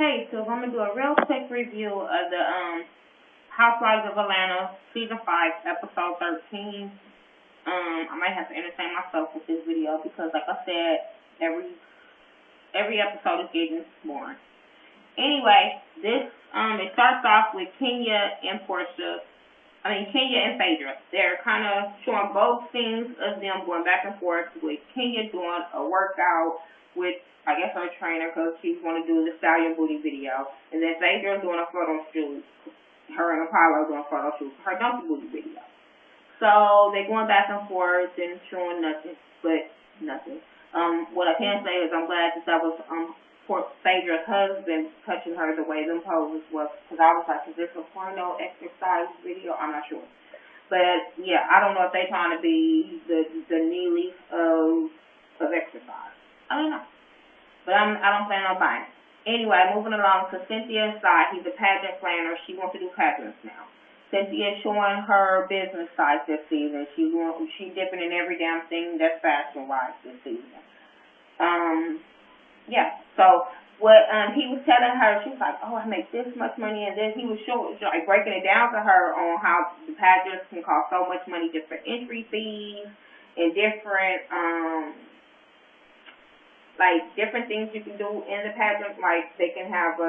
Hey, so I'm gonna do a real quick review of the Housewives of Atlanta season 5, episode 13. I might have to entertain myself with this video because, like I said, every episode is getting boring. Anyway, this it starts off with Kenya and Phaedra. They're kind of showing both scenes of them going back and forth, with Kenya doing a workout with, I guess, her trainer, because she's going to do the stallion booty video. And then Phaedra's doing a photo shoot. Her and Apollo doing a photo shoot for her donkey booty video. So they're going back and forth and showing nothing but nothing. What I can say is I'm glad that was Phaedra's husband touching her the way them poses was, because I was like, is this a porno exercise video? I'm not sure. But yeah, I don't know if they're trying to be the Neely of exercise. I don't know. But I don't plan on buying it. Anyway, moving along to Cynthia's side. He's a pageant planner. She wants to do pageants now. Cynthia's showing her business side this season. She dipping in every damn thing that's fashion-wise this season. Yeah. So what he was telling her, she was like, oh, I make this much money, and then he was showing, like, breaking it down to her on how the pageants can cost so much money just for entry fees and different things you can do in the pageant. Like, they can have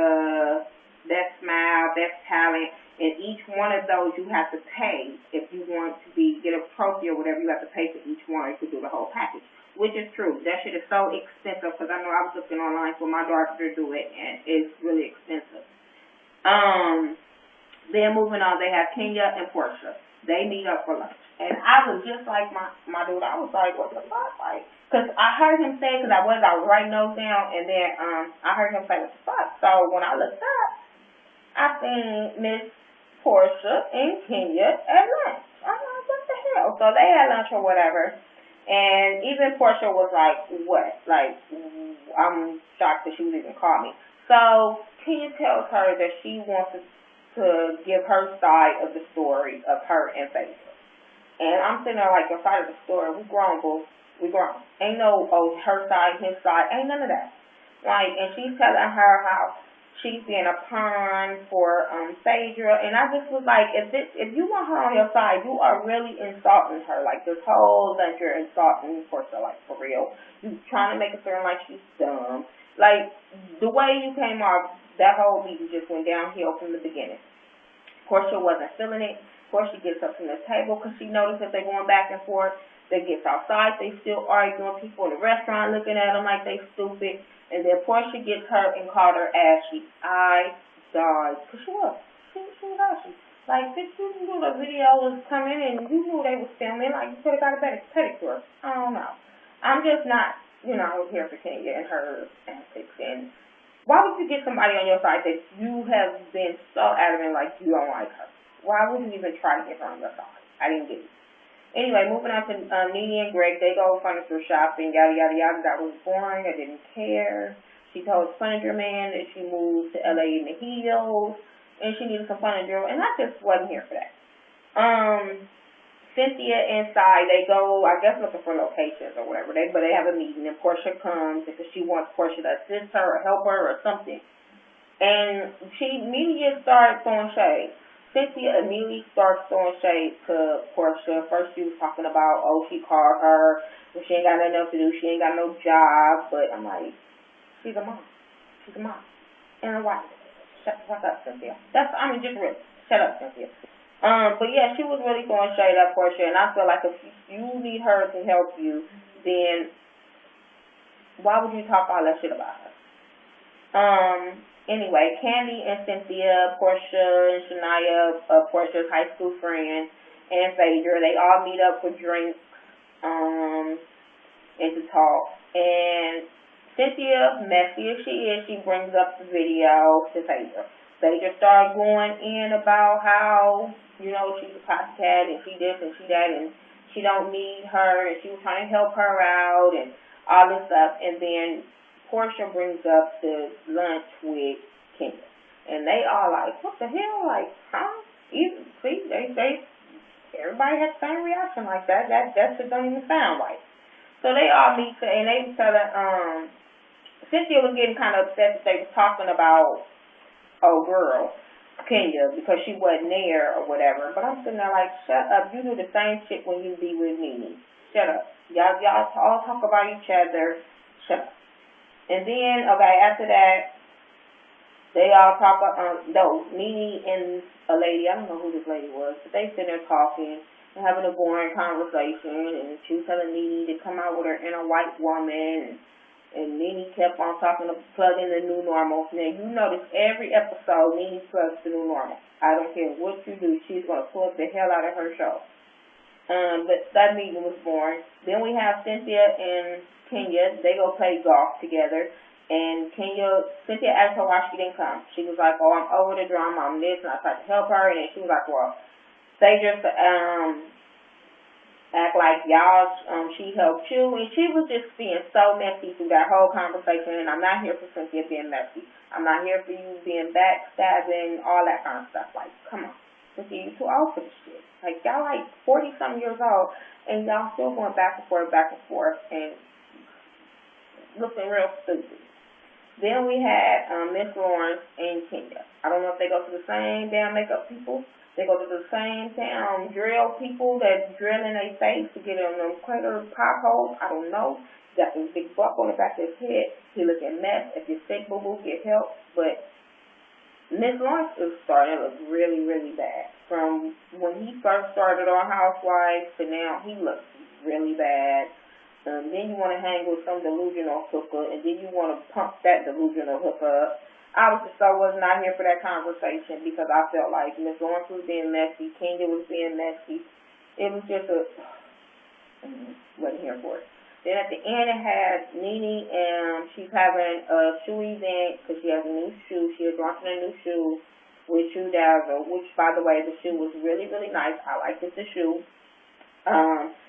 best smile, best talent, and each one of those you have to pay. If you want to get a trophy or whatever, you have to pay for each one to do the whole package, which is true. That shit is so expensive, because I know I was looking online for my daughter to do it, and it's really expensive. Then moving on, they have Kenya and Portia. They meet up for lunch. And I was just like my dude. I was like, what the fuck? Like, because I heard him say, because I was writing notes down, and then I heard him say, what the fuck? So when I looked up, I seen Miss Portia and Kenya at lunch. I'm like, what the hell? So they had lunch or whatever. And even Portia was like, what? Like, I'm shocked that she would even call me. So Kenya tells her that she wants to give her side of the story of her and Phaedra. And I'm sitting there like, your side of the story, we grown, boo. We grown. Ain't no, her side, his side, ain't none of that. Like, and she's telling her how she's being a pawn for Phaedra. And I just was like, if you want her on your side, you are really insulting her. Like, this whole lunch, you're insulting Portia, like, for real. You trying to make it seem like she's dumb. Like, the way you came off, that whole meeting just went downhill from the beginning. Portia wasn't feeling it. Portia gets up from the table because she noticed that they're going back and forth. They get outside, they still arguing. People in the restaurant looking at them like they stupid. And then Portia gets her and called her ashy. I died. Because she was. She was ashy. Like, bitch, you knew the video was coming and you knew they was filming. Like, you could have got a better pedicure. I don't know. I'm just not, here for Kenya and her antics. And why would you get somebody on your side that you have been so adamant like you don't like her? Why would you even try to get her on your side? I didn't get it. Anyway, moving on to Nene and Greg. They go furniture shopping, yada, yada, yada. That was boring. I didn't care. She told the furniture man that she moved to L.A. in the heels, and she needed some furniture, and I just wasn't here for that. Cynthia and Sai, they go, I guess, looking for locations or whatever. But they have a meeting, and Portia comes because she wants Portia to assist her or help her or something. And she immediately started throwing shade. Cynthia immediately starts throwing shade to Portia. First she was talking about, she called her, but she ain't got nothing else to do. She ain't got no job. But I'm like, she's a mom. She's a mom. And a wife. Shut the fuck up, Cynthia. Just really. Shut up, Cynthia. But yeah, she was really throwing shade at Portia, and I feel like if you need her to help you, then why would you talk all that shit about her? Anyway, Candy and Cynthia, Portia and Shania, Portia's high school friend, and Phaedra, they all meet up for drinks, and to talk. And Cynthia, messy as she is, she brings up the video to Phaedra. Phaedra started going in about how, she's a copycat, and she this and she that, and she don't need her, and she was trying to help her out, and all this stuff. And then Portia brings up the lunch with Kenya. And they all like, what the hell? Like, huh? See, everybody has the same reaction like that. That shit don't even sound right. So they all meet, and they tell her, Cynthia was getting kind of upset that they was talking about old girl, Kenya, because she wasn't there or whatever. But I'm sitting there like, shut up. You do the same shit when you be with Nene. Shut up. Y'all all talk about each other. Shut up. And then, okay, after that, they all talk, no, Nene and a lady, I don't know who this lady was, but they sitting there talking and having a boring conversation, and she was telling Nene to come out with her inner white woman, and Nene kept on talking to plug in the new normal. Now, you notice every episode, Nene plugs the new normal. I don't care what you do, she's going to plug the hell out of her show. But that meeting was boring. Then we have Cynthia and Kenya. They go play golf together. And Cynthia asked her why she didn't come. She was like, oh, I'm over the drama, I'm this, and I tried to help her. And then she was like, well, they just act like y'all, she helped you. And she was just being so messy through that whole conversation. And I'm not here for Cynthia being messy. I'm not here for you being backstabbing, all that kind of stuff. Like, come on. Cynthia, you too old for this shit. Like, y'all like 40-something years old, and y'all still going back and forth, and looking real stupid. Then we had Miss Lawrence and Kenya. I don't know if they go to the same damn makeup people. They go to the same damn drill people that drill in their face to get in them crater potholes. I don't know. Got this big buck on the back of his head. He looking mess. If you're sick, boo-boo, get help. But Miss Lawrence is starting to look really, really bad. From when he first started on Housewives to now, he looks really bad. Then you want to hang with some delusional hooker, and then you want to pump that delusional hooker up. I was not here for that conversation because I felt like Miss Lawrence was being messy, Kenya was being messy. It was just wasn't here for it. Then at the end it had Nene, and she's having a shoe event because she has a new shoe. She is launching a new shoe with Shoe Dazzle, which, by the way, the shoe was really, really nice. I liked the shoe.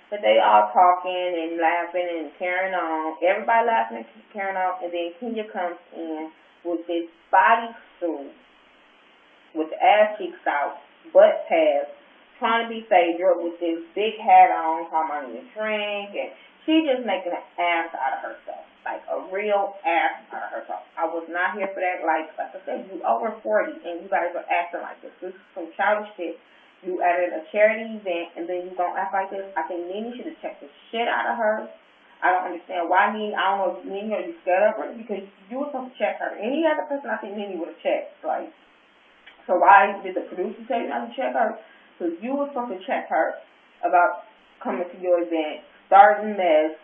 But they all talking and laughing and carrying on. Everybody laughing and carrying on. And then Kenya comes in with this bodysuit with the ass cheeks out, butt pads, trying to be Phaedra with this big hat on, talking about the drink, and she just making an ass out of herself, like a real ass out of herself. I was not here for that. Like I said, you over 40 and you guys are acting like this. This is some childish shit. You added a charity event and then you gonna act like this. I think Nene should have checked the shit out of her. I don't understand why Nene. I don't know if Nene would be scared of her because you were supposed to check her. Any other person, I think Nene would have checked. Like, so why did the producer tell you not to check her? Because you were supposed to check her about coming to your event, starting mess.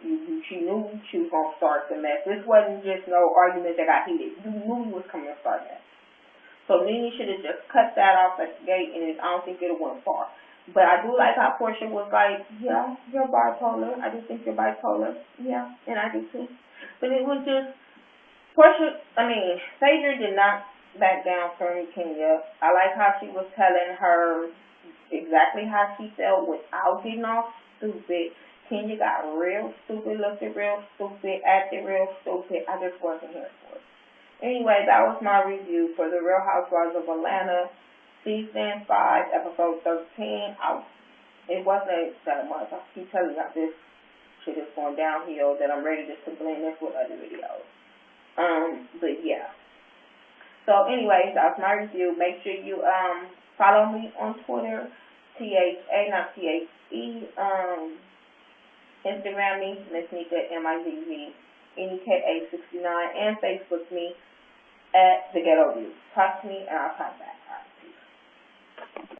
She knew she was gonna start the mess. This wasn't just no argument that got heated. You knew you was coming to start that. So Nene should have just cut that off at the gate, and I don't think it would have went far. But I do like how Portia was like, yeah, you're bipolar. I do think you're bipolar. Yeah, and I do too. But it was just, Phaedra did not back down from Kenya. I like how she was telling her exactly how she felt without getting all stupid. Kenya got real stupid, looked real stupid, acted real stupid. I just wasn't here for it. Anyway, that was my review for The Real Housewives of Atlanta, Season 5, Episode 13. It wasn't that much. I keep telling you this shit is going downhill, that I'm ready just to blend this with other videos. But yeah. So anyway, that was my review. Make sure you follow me on Twitter, THA, not THE. Instagram me, Miss Nika, MIZZ, NEKA69, and Facebook me at The Ghetto View. Talk to me and I'll talk back.